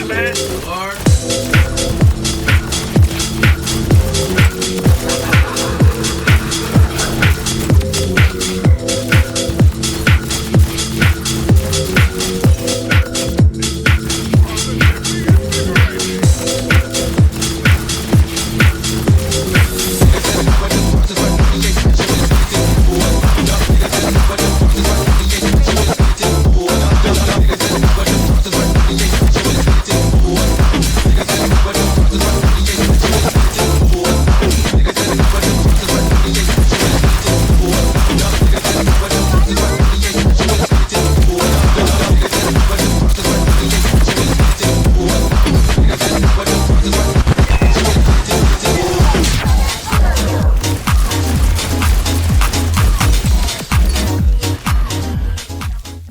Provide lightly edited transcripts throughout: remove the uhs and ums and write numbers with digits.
man. Lord.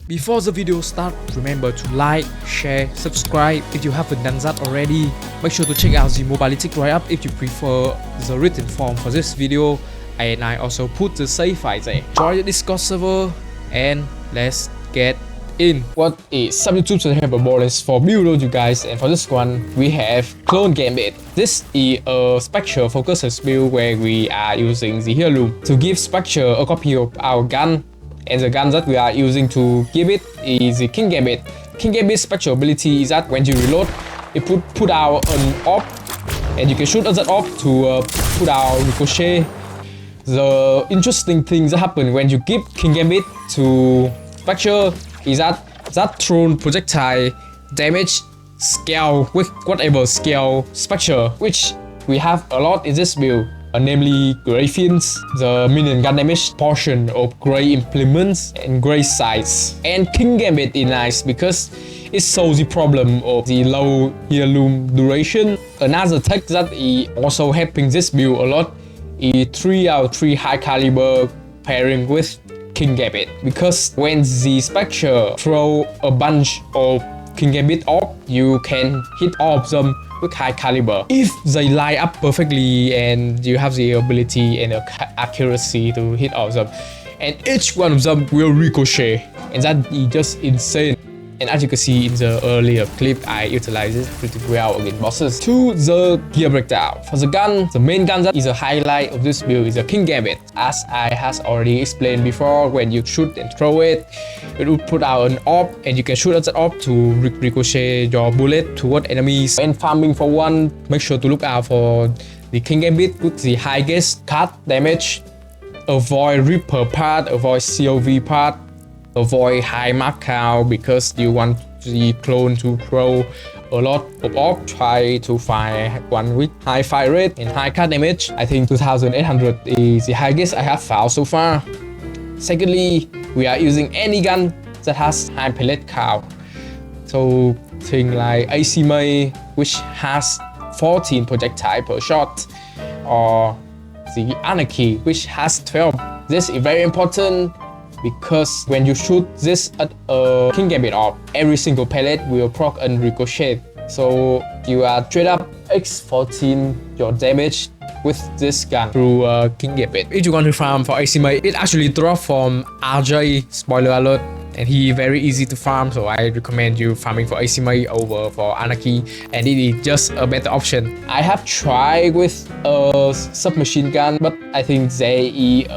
Before the video starts, remember to like, share, subscribe if you haven't done that already. Make sure to check out the mobility write-up if you prefer the written form for this video, and I also put the save file there. Join the Discord server and let's get in. What is up YouTube? So I have a Borderlands for build you guys, and for this one we have clone Gambit. This is a Specter focused build where we are using the Heirloom to give Specter a copy of our gun. And the gun that we are using to give it is the King Gambit. King Gambit's special ability is that when you reload, it put out an orb, and you can shoot at that orb to put out ricochet. The interesting thing that happens when you give King Gambit to Specter is that thrown projectile damage scale with whatever scale Specter, which we have a lot in this build. Namely Grey Fins, the minion gun damage portion of Grey implements and Grey sights. And King Gambit is nice because it solves the problem of the low Heirloom duration. Another tech that is also helping this build a lot is 3 out of 3 high caliber pairing with King Gambit, because when the Specter throw a bunch of King Gambit orb, you can hit all of them with high caliber if they line up perfectly and you have the ability and accuracy to hit all of them, and each one of them will ricochet, and that is just insane. And as you can see in the earlier clip, I utilize it pretty well against bosses. To the gear breakdown. For the gun, the main gun that is a highlight of this build is the King Gambit. As I has already explained before, when you shoot and throw it, it will put out an orb, and you can shoot at that orb to ricochet your bullet toward enemies. When farming for one, make sure to look out for the King Gambit with the highest cut damage. Avoid Reaper part, avoid COV part, avoid high mark count because you want the clone to throw a lot of orb. Try to find one with high fire rate and high cut damage. I think 2800 is the highest I have found so far. Secondly, we are using any gun that has high pellet count. So things like AC May, which has 14 projectile per shot, or the Anarchy, which has 12. This is very important because when you shoot this at a King Gambit orb, every single pellet will proc and ricochet. So you are straight up X14 your damage with this gun through King Gambit. If you want to farm for AC May, it actually drops from RJ, spoiler alert, and he very easy to farm, so I recommend you farming for AC May over for Anarchy, and it is just a better option. I have tried with a submachine gun, but I think there is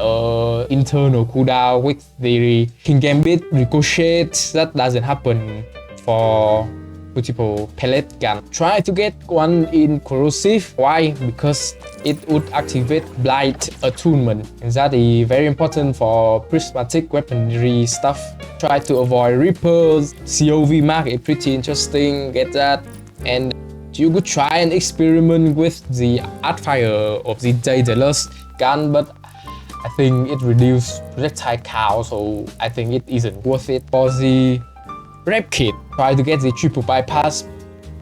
internal cooldown with the King Gambit ricochet that doesn't happen for multiple pellet gun. Try to get one in corrosive. Why? Because it would activate blight attunement, and that is very important for prismatic weaponry stuff. Try to avoid Reapers. COV mark is pretty interesting, get that. And you could try and experiment with the Artfire of the Daedalus gun, but I think it reduces projectile count, so I think it isn't worth it. For the Rep Kit, try to get the triple bypass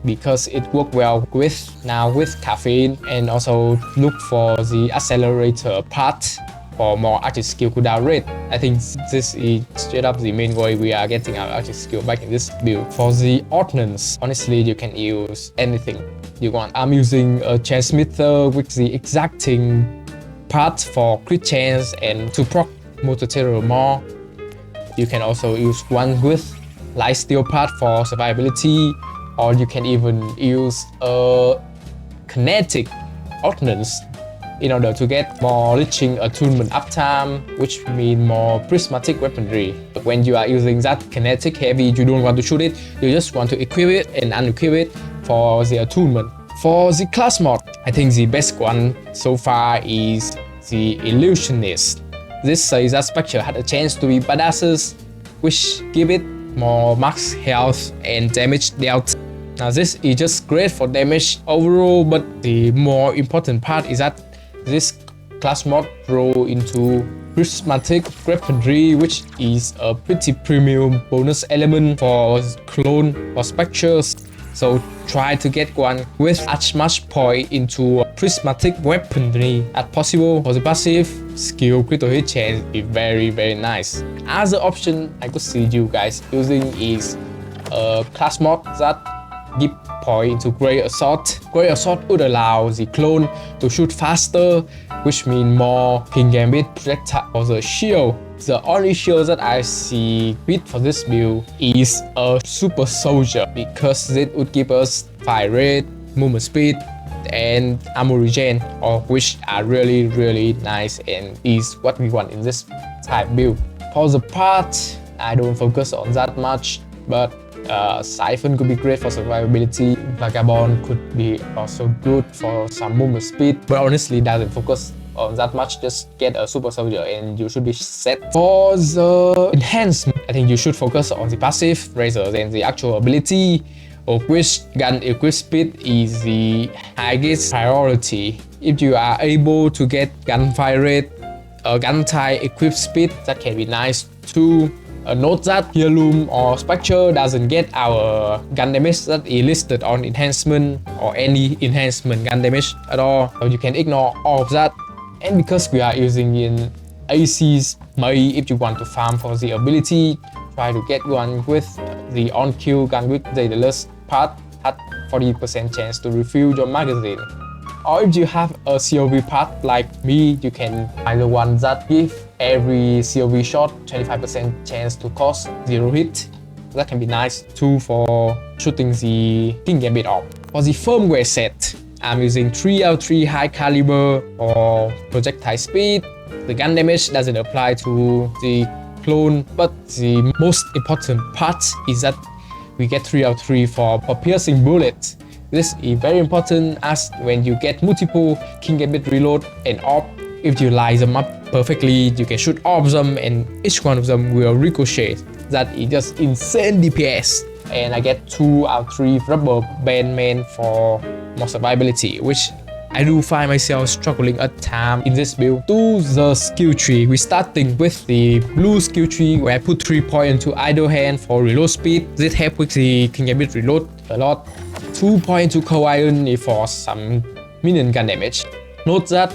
because it works well with caffeine, and also look for the accelerator part for more active skill cooldown rate. I think this is straight up the main way we are getting our active skill back in this build. For the ordnance, honestly you can use anything you want. I'm using a transmitter with the exacting part for crit chance and to proc multi-terror more. You can also use one with light steel part for survivability, or you can even use a kinetic ordnance in order to get more leeching attunement uptime, which means more prismatic weaponry. But when you are using that kinetic heavy, you don't want to shoot it, you just want to equip it and unequip it for the attunement. For the class mod, I think the best one so far is the Illusionist. This says that Specter had a chance to be badasses, which give it more max health and damage dealt. Now this is just great for damage overall, but the more important part is that this class mod grow into prismatic weaponry, which is a pretty premium bonus element for clone or specters. So try to get one with as much point into prismatic weaponry as possible. For the passive, skill critical hit chance is very nice. Other option I could see you guys using is a class mod that give point into Great Assault. Great Assault would allow the clone to shoot faster, which means more King Gambit projectile for the shield. The only shield that I see fit for this build is a Super Soldier, because it would give us fire rate, movement speed, and armor regen, all of which are really nice and is what we want in this type build. For the part, I don't focus on that much, but Siphon could be great for survivability. Vagabond could be also good for some movement speed, but honestly doesn't focus on that much. Just get a Super Soldier and you should be set. For the enhancement, I think you should focus on the passive rather than the actual ability, of which gun equip speed is the highest priority. If you are able to get gunfire rate, gun type equip speed, that can be nice too. Note that Heirloom or Specter doesn't get our gun damage that is listed on enhancement or any enhancement gun damage at all, so you can ignore all of that. And because we are using in ACs, maybe if you want to farm for the ability, try to get one with the on-kill gun with the less part at 40% chance to refill your magazine. Or if you have a COV part like me, you can find the one that give every COV shot 25% chance to cause 0 hit. That can be nice too for shooting the King Gambit off. For the firmware set, I'm using 3L3 high caliber for projectile speed. The gun damage doesn't apply to the clone, but the most important part is that we get 3L3 for piercing bullets. This is very important, as when you get multiple King Gambit reload and AWP, if you line them up perfectly, you can shoot all of them and each one of them will ricochet. That is just insane DPS. And I get 2 out of 3 rubber band main for more survivability, which I do find myself struggling at times in this build. To the skill tree, we're starting with the blue skill tree, where I put 3 points into idle hand for reload speed. This helps with the King Gambit reload a lot. 2 points to cold iron for some minion gun damage. Note that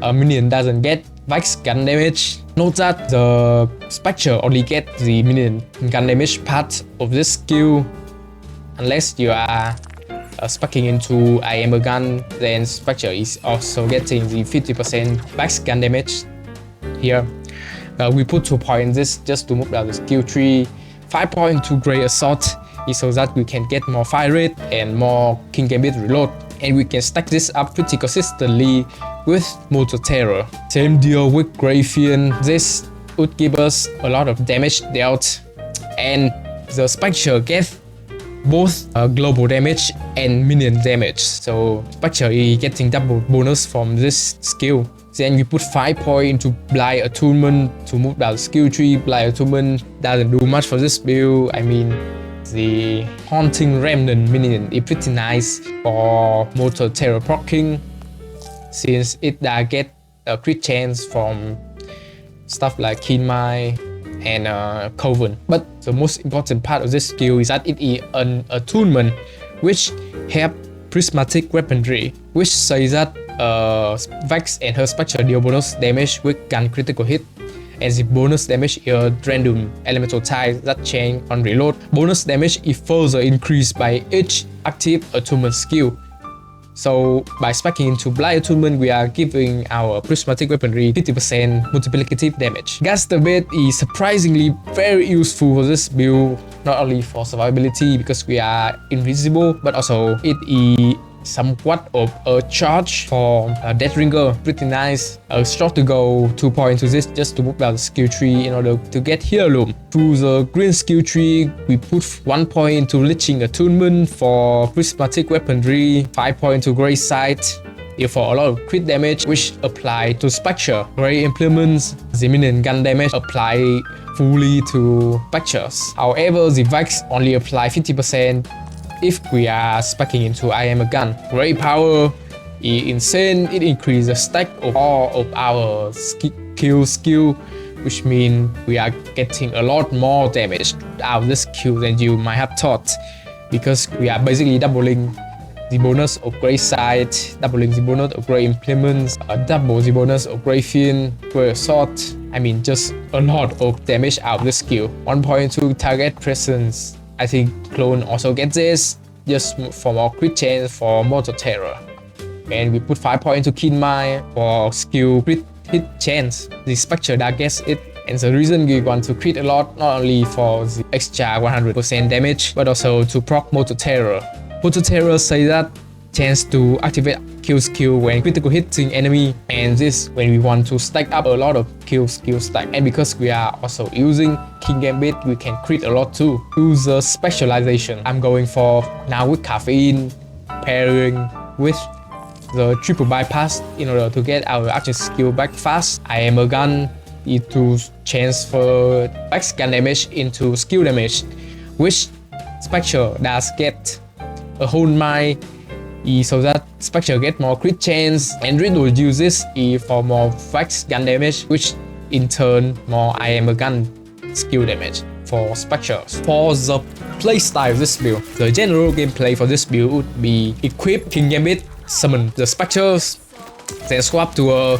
a minion doesn't get Vex gun damage. Note that the Specter only get the minion gun damage part of this skill, unless you are speccing into I am a gun, then Specter is also getting the 50% Vex gun damage. Here we put 2 points this just to move down the skill tree. 5 points to Great Assault is so that we can get more fire rate and more King Gambit reload, and we can stack this up pretty consistently with Motor Terror. Same deal with Graphian. This would give us a lot of damage dealt, and the Specter gets both global damage and minion damage, so Specter is getting double bonus from this skill. Then we put 5 points into Blind Attunement to move down the skill tree. Blind Attunement doesn't do much for this build. I mean, the Haunting Remnant minion is pretty nice for Motor Terror proccing, since it get a crit chance from stuff like Keen Mind and Coven. But the most important part of this skill is that it is an attunement which help prismatic weaponry, which says that Vex and her Specter deal bonus damage with gun critical hit, and the bonus damage is random elemental type that change on reload. Bonus damage is further increased by each active attunement skill. So by specking into blind attunement, we are giving our prismatic weaponry 50% multiplicative damage. Gas the bait is surprisingly very useful for this build, not only for survivability because we are invisible, but also it is somewhat of a charge for Death Ringer. Pretty nice. A shot to go 2 points to this just to move down the skill tree in order to get Heirloom. To the green skill tree, we put 1 point to Liching Attunement for prismatic weaponry, 5 points to Grey Sight for a lot of crit damage, which apply to Specter. Grey implements, the minion gun damage apply fully to Specters. However, the Vex only apply 50% if we are specking into I am a gun. Grey power is insane. It increases the stack of all of our skill, which means we are getting a lot more damage out of this skill than you might have thought, because we are basically doubling the bonus of Grey Sight, doubling the bonus of Grey Implements, double the bonus of Grey Fin, Grey Assault. I mean, just a lot of damage out of this skill. 1 point to target presence. I think Clone also gets this, just for more crit chance for Mortal Terror. And we put 5 points to Keen Mind for skill crit hit chance. The Spectre that gets it. And the reason we want to crit a lot, not only for the extra 100% damage, but also to proc Mortal Terror. Mortal Terror say that chance to activate kill skill when critical hitting enemy, and this when we want to stack up a lot of kill skill stack. And because we are also using King Gambit, we can crit a lot too. To the specialization, I'm going for now with caffeine pairing with the triple bypass in order to get our action skill back fast. I am a gun to transfer max gun damage into skill damage, which Spectre does get a whole mind so that Spectre get more crit chance, and Riddle uses for more max gun damage, which in turn more I am a gun skill damage for Spectres. For the playstyle of this build, the general gameplay for this build would be equip King Gambit, summon the Spectres, then swap to a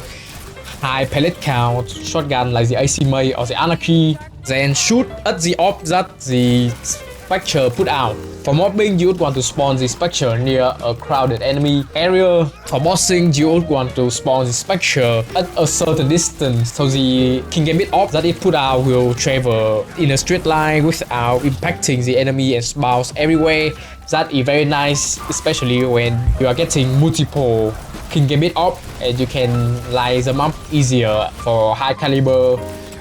high pellet count shotgun like the AC May or the Anarchy, then shoot at the orb that the Spectre put out. For mobbing, you would want to spawn the Spectre near a crowded enemy area. For bossing, you would want to spawn the Spectre at a certain distance, so the King Gambit orb that it put out will travel in a straight line without impacting the enemy and bounce everywhere. That is very nice, especially when you are getting multiple King Gambit orb, and you can line them up easier for high caliber,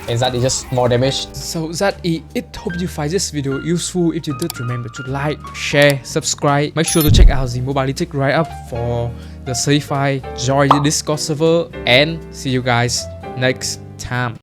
and that is just more damage. So that is it. Hope you find this video useful. If you did, remember to like, share, subscribe. Make sure to check out the mobility write-up for the certified, join the Discord server, and see you guys next time.